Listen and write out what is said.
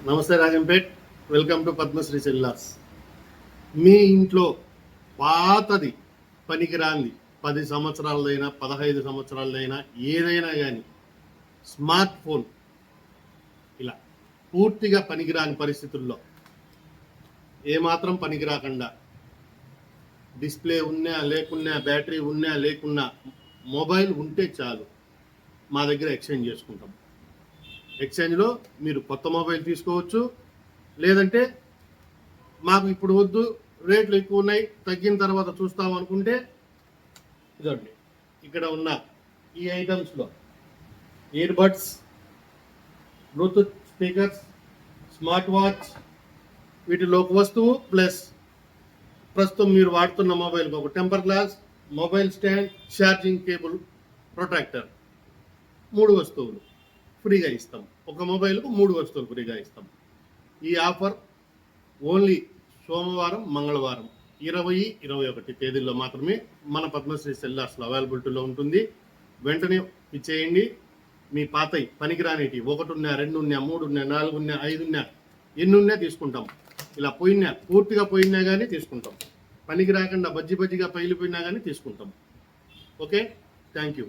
నమస్తే Rajampet, welcome to Padmasri cellars. మీ ఇంట్లో పాతది పనికిరాంది 10 సంవత్సరాలదైనా 15 సంవత్సరాలదైనా ఏదైనా కానీ స్మార్ట్ ఫోన్ ఇలా పూర్తిగా పనికిరాని పరిస్థితుల్లో ఏమాత్రం పనికిరాకుండా డిస్ప్లే ఉన్నా లేకున్నా బ్యాటరీ ఉన్నా లేకున్నా మొబైల్ ఉంటే చాలు, మా దగ్గర ఎక్స్చేంజ్ చేసుకుంటాం. ఎక్స్చేంజ్లో మీరు కొత్త మొబైల్ తీసుకోవచ్చు, లేదంటే మాకు ఇప్పుడు వద్దు, రేట్లు ఎక్కువ ఉన్నాయి, తగ్గిన తర్వాత చూస్తాం అనుకుంటే ఇదండి ఇక్కడ ఉన్న ఈ ఐటమ్స్లో ear buds, Bluetooth speakers, smart watch, వీటిలో ఒక వస్తువు ప్లస్ ప్రస్తుతం మీరు వాడుతున్న మొబైల్కి ఒక temper glass, mobile stand, charging cable, protector, 3 వస్తువులు ఫ్రీగా ఇస్తాం. ఒక మొబైల్కు 3 వస్తువులు ఫ్రీగా ఇస్తాం. ఈ ఆఫర్ ఓన్లీ సోమవారం, మంగళవారం 20, 21 తేదీల్లో మాత్రమే మన పద్మశ్రీ సెల్లార్స్లో అవైలబిలిటీలో ఉంటుంది. వెంటనే ఇచ్చేయండి. మీ పాతయి పనికిరానిటి 1 ఉన్నా, 2 ఉన్నా, 3 ఉన్నా, 4 ఉన్నా, 5 ఉన్నా, ఎన్ని ఉన్నా తీసుకుంటాం. ఇలా పోయినా పూర్తిగా పోయినా కానీ తీసుకుంటాం. పనికి రాకుండా బజ్జిగా పైలిపోయినా కానీ తీసుకుంటాం. Okay, thank you.